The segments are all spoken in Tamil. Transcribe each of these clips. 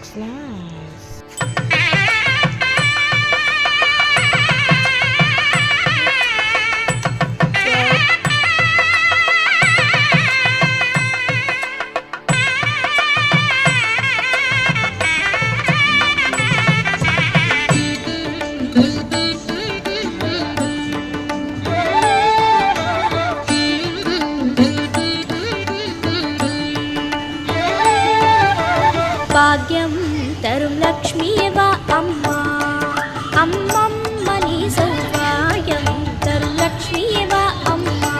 looks nice. भाग्यं तरुं लक्ष्मीवा अम्मा अम्मम्मनि सौभाग्यं तरुं लक्ष्मीवा अम्मा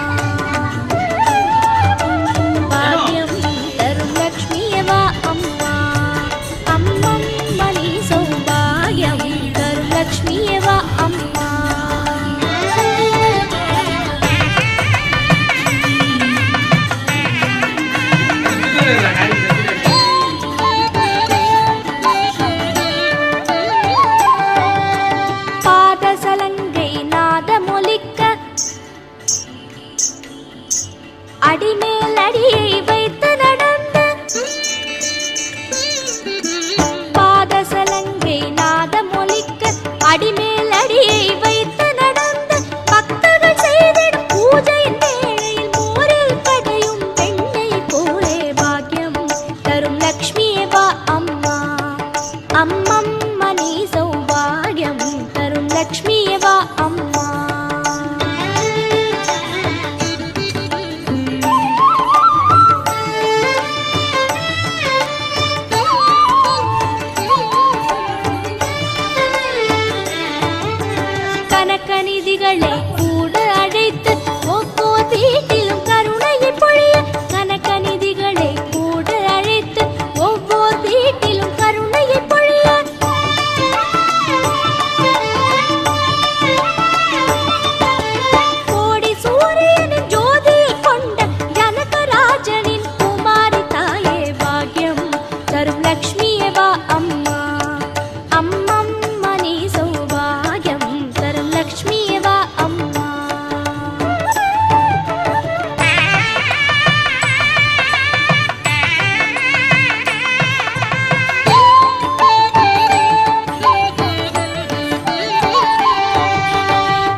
भाग्यं तरुं लक्ष्मीवा अम्मा अम्मम्मनि सौभाग्यं तरुं लक्ष्मीवा अम्मा அடிமேல் அடியை வைத்து நடந்த பாதசலங்கை நாதமொலிக்க அடிமேல் அடியை வைத்து நடந்த பக்தர்கள் செய்திடும் பூஜையின் வேளையில் மோரில் கடையும் பெண்ணை போலே பாக்கியம் தரும் லக்ஷ்மியே வா அம்மா அம்மம்மனி சௌபாகியம் தரும் லக்ஷ்மியே வா அம்மா கனகநிதிகளை கூட அழைத்து ஒவ்வொரு வீட்டிலும் கருணையை பொழிய கனகநிதிகளை கூட அழைத்து ஒவ்வொரு வீட்டிலும் கருணையை பொழிய கோடி சூரியனின் ஜோதியை கொண்ட ஜனகராஜனின் குமாரி தாயே பாக்யம் தரும் லக்ஷ்மியே வா அம்மா அம்மம்மனி சௌபாகியம் தரும் லக்ஷ்மியே வா அம்மா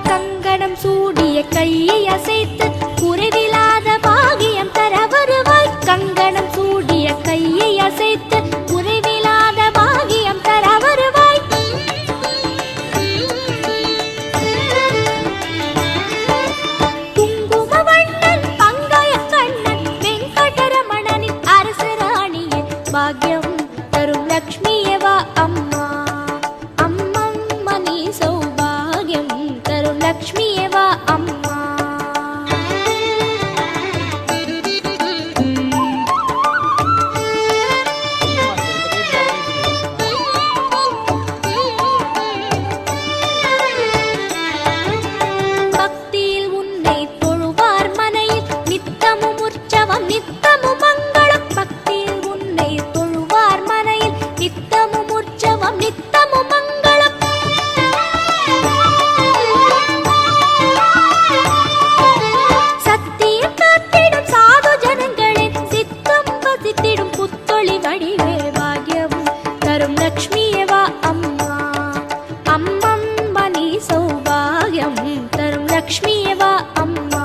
கங்கணம் சூடிய கையை அசைத்து குறைவில்லாத பாகியம் தர வருவாய் கங்கணம் சூடிய கையை அசைத்து குறைவில்லாத பாகியம் தர வருவாய் குங்குமவண்ணன் பங்காய கண்ணன் வெங்கடரமணனின் அரசராணியே பாக்யம் தரும் லக்ஷ்மியே வா அம்மா அம்மம்மனி சௌபாகியம் தரும் லக்ஷ்மியே வா அம்மா பக்தியில் உன்னை தொழுவார் மனையில் நித்தமும் உற்சவம் நித்தமும் மங்களம் பக்தியில் உன்னை தொழுவார் மனையில் நித்தமும் உற்சவம் நித்தமும் மங்களம் சத்தியம் காத்திடும் சாது ஜனங்களின் சித்தம் வசித்திடும் புத்தொளி வடிவே பாக்யம் தரும் லக்ஷ்மியே வா அம்மா அம்மம்மனி சௌபாகியம் தரும் லக்ஷ்மியே வா அம்மா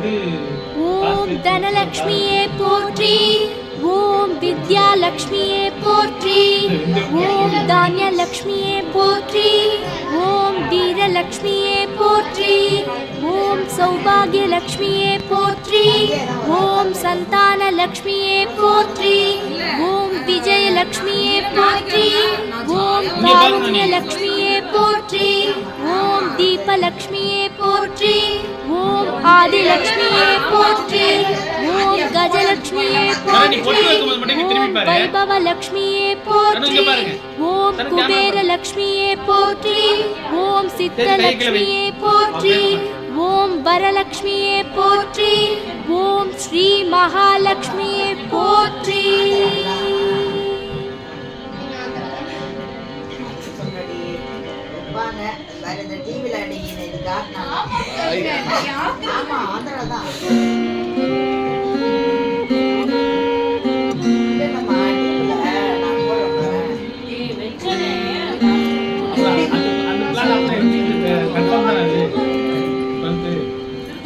ஓம் தனலக்ஷ்மியே போற்றி. ஓம் வித்யாலக்ஷ்மியே போற்றி. ஓம் தானியலக்ஷ்மியே போற்றி. ஓம் வீரலக்ஷ்மியே போற்றி. ஓம் சௌபாகியலக்ஷ்மியே போற்றி. ஓம் சந்தானலக்ஷ்மியே போற்றி. ஓம் விஜயலக்ஷ்மியே போற்றி. ஓம் காருண்யலக்ஷ்மியே போற்றி. ஓம் தீபலக்ஷ்மியே போற்றி. ஓம் ஆதிலக்ஷ்மியே போற்றி. ஓம் கஜலக்ஷ்மியே போற்றி. ஓம் வைபவலக்ஷ்மியே போற்றி. ஓம் குபேரலக்ஷ்மியே போற்றி. ஓம் சித்தலக்ஷ்மியே போற்றி. ஓம் வரலக்ஷ்மியே போற்றி. ஓம் ஸ்ரீ மகாலக்ஷ்மியே போற்றி.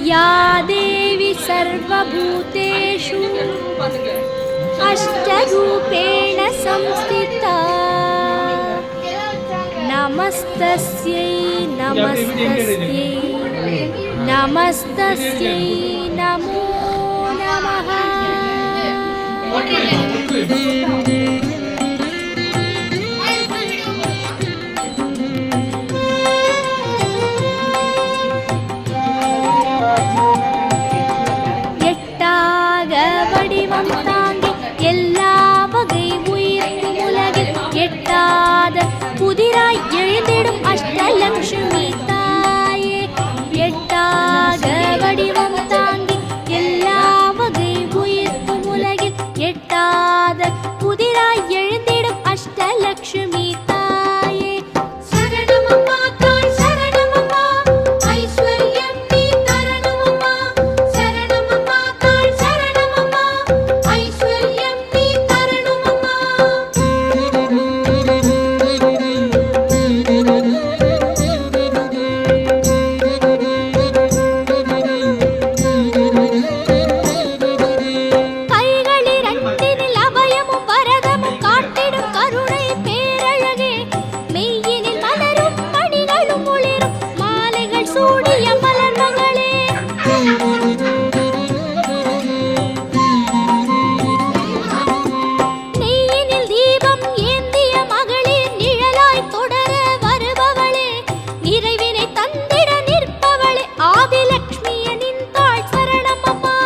या देवी सर्वभूतेषु अष्टरूपेण संस्थिता नमस्तस्यै नमस्तस्यै नमस्तस्यै नमो नमः. எட்டாக வடிவம் தாங்கி எல்லா வகை உயிர்க்கும் உலகில் எட்டாத புதிராய் எழுந்திடும் அஷ்டலக்ஷ்மி தாயே. எட்டாக வடிவம் தாங்கி எல்லா வகை உயிர்க்கும் உலகில் எட்டாத புதிராய் எழுந்திடும் அஷ்டலக்ஷ்மி தாயே. சரணமம்மா தாய் சரணமம்மா ஐஸ்வர்யம் நீ தரணுமம்மா. சரணமம்மா தாய் சரணமம்மா ஐஸ்வர்யம் நீ தரணுமம்மா. கைகளிரண்டினில் அபயமும் வரதமும் காட்டிடும் கருணை பேரழகே. மெய்யினில் மலரும் மணிகளும் ஒளிரும் மாலைகள் சூடிய மலர் மகளே. நெய்யினில் தீபம் ஏந்திய மகளிர் நிழலாய் தொடர வருபவளே. நிறைவினை தந்திட நிற்பவளே ஆதிலக்ஷ்மிய நின்றாள் சரணமம்மா.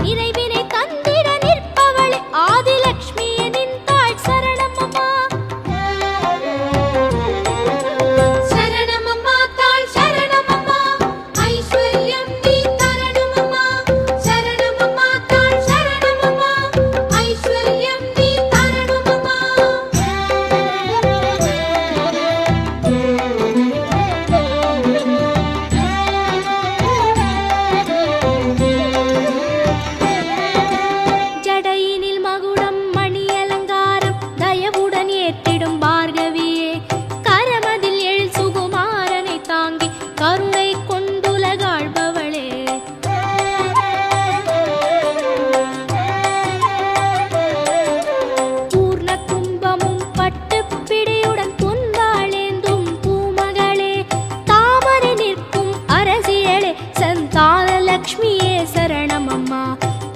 நிறைவினை தந்திட நிற்பவளே ஆதிலக்ஷ்மிய நின்றாள் சரணமம்மா. சரணமம்மா தாய் சரணமம்மா ஐஸ்வர்யம் நீ தரணுமம்மா. சரணமம்மா தாய் சரணமம்மா ஐஸ்வர்யம் நீ தரணுமம்மா. ஜடையினில் மகுடம் மணி அலங்காரம் தயவுடன் ஏற்றிடும் பார்கவியே. கரமதில் எழில் சுகுமாரனை தாங்கி கருணை கொண்டுலகாழ்பவளே. பூர்ண கும்பமும் பட்டுப் பிடியுடன் பொன்வாளேந்தும் பூமகளே. தாமரை நிற்கும் அரசியலே சந்தானலக்ஷ்மியே சரணமம்மா.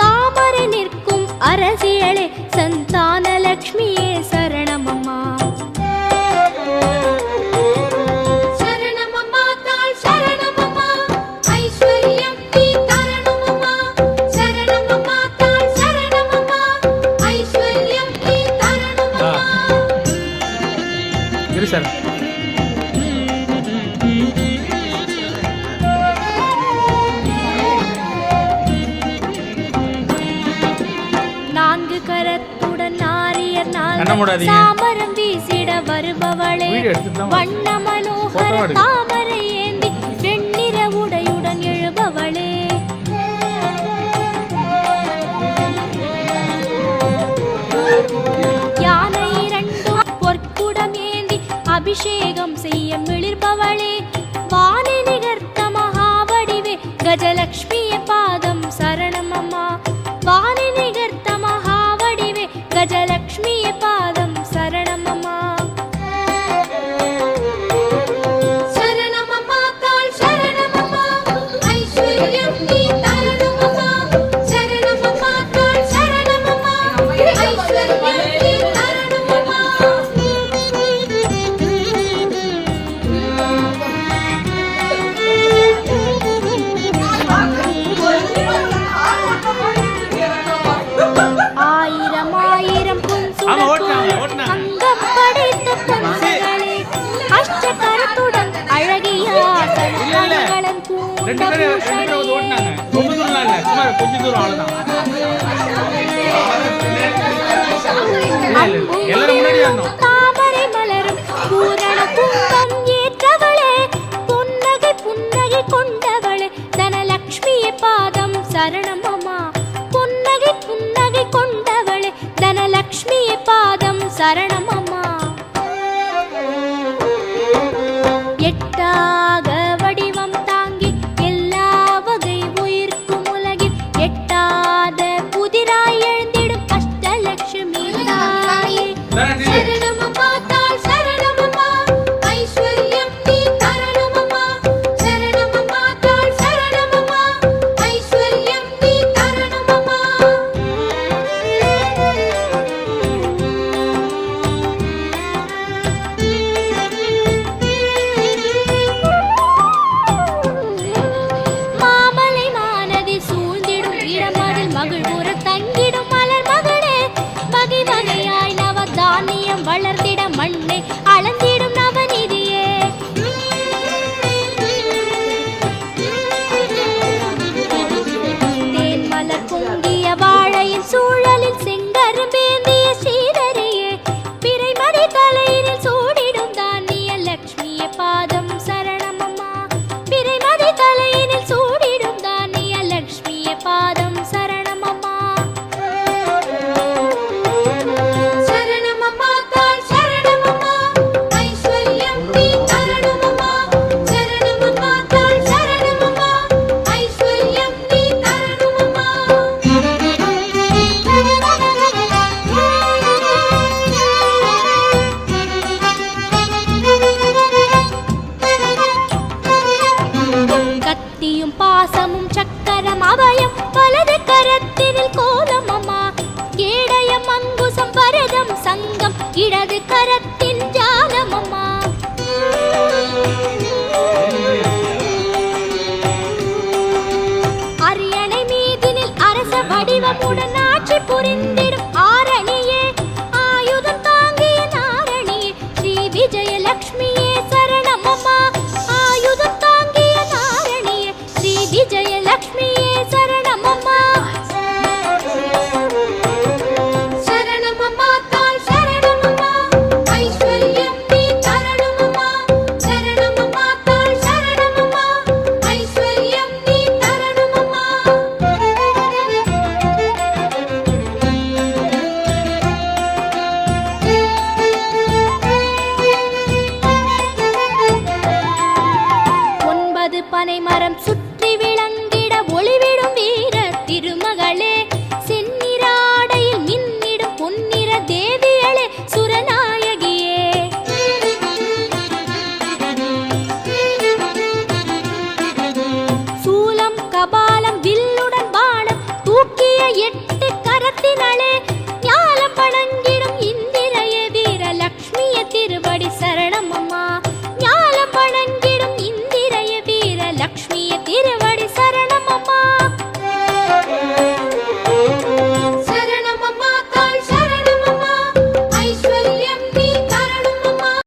தாமரை நிற்கும் அரசியலே சந்தானலக்ஷ்மியே சரணமம்மா. சரணமம்மா தாய் சரணமம்மா ஐஸ்வர்யம் நீ தரணுமம்மா. சரணமம்மா தாய் சரணமம்மா ஐஸ்வர்யம் நீ தரணுமம்மா. இரு சார். நான்கு கரத்துடன் நாரியர் கண்ண நான்கு மூடாதீங்க. சாமரம் வீசிட வருபவளே. வீடியோ எடுத்துட்டு தான் வண்ண மனோகர போட்டோ எடு. தாமரை ஏந்தி வெண்ணிற உடையுடன் எழுபவளே. யானை இரண்டும் பொற்குடம் ஏந்தி அபிஷேகம் செய்ய மிளிர்பவளே. வானை நிகர்த்த மகாவடிவே கஜலக்ஷ்மிய பாதம் தாமரை மலரும் பூரண கும்பம் ஏற்றவளே, புன்னகை புன்னகை கொண்டவளே, தனலக்ஷ்மியே பாதம் சரணம் அம்மா. புன்னகை புன்னகை கொண்டவளே, தனலக்ஷ்மியே பாதம் சரணம் அம்மா. எட்டாக வடிவம் தாங்கி எல்லா வகை உயிர்க்கும் உலகில் எட்டாத புதிராய் எழுந்திடும் அஷ்டலட்சுமி தாயே. சரணமம்மா தாள் சரணமம்மா, ஐஸ்வர்யம் நீ தரணுமம்மா. சரணமம்மா தாள் சரணமம்மா, ஐஸ்வர்யம் நீ தரணுமம்மா. மாமலை மானதி சூழ்ந்திடும் இடமதில் மகிழ்வுற தங்கிடும் மலர் மகளே, வகை வகையாய் நவதானியம் வளர்ந்திட மண்ணை அளந்திடும் நவநிதியே. தேன் மலர் பொங்கிய வாழையின் சூழலில் செங்கரும்பேந்திய ஸ்ரீதரியே, பிறைமதி தலையினில் சூடிடும் தானிய லக்ஷ்மியே பாதம் சரணமம்மா. பிறைமதி தலையினில் சூடிடும் தானிய லக்ஷ்மியே பாதம் சரணமம்மா. சரணமம்மா தாள் சரணமம்மா, ஐஸ்வர்யம் நீ தரணுமம்மா. சரணமம்மா தாள் சரணமம்மா, ஐஸ்வர்யம் நீ தரணுமம்மா. கத்தியும் பாசமும் சக்கரம் அபயம் வலது கரத்தினில் கோலம் அம்மா. கேடயம் அங்குசம் பரதம் சங்கம் இடது கரத்தின் ஜாலம் அம்மா. அரியணை மீதினில் அரச வடிவமுடன் ஆட்சி புரிந்திடும் ஆரணியே, ஆயுதம் தாங்கிய நாரணியே, ஸ்ரீ விஜயலக்ஷ்மியே சரணம் அம்மா. ஆயுதம் தாங்கிய நாரணியே, ஸ்ரீ விஜயலக்ஷ்மியே சரணம் அம்மா. சரணமம்மா தாள் சரணமம்மா, ஐஸ்வர்யம் நீ தரணுமம்மா. சரணமம்மா தாள் சரணமம்மா, ஐஸ்வர்யம் நீ தரணுமம்மா. ஒன்பது பனை மரம் சுற்றி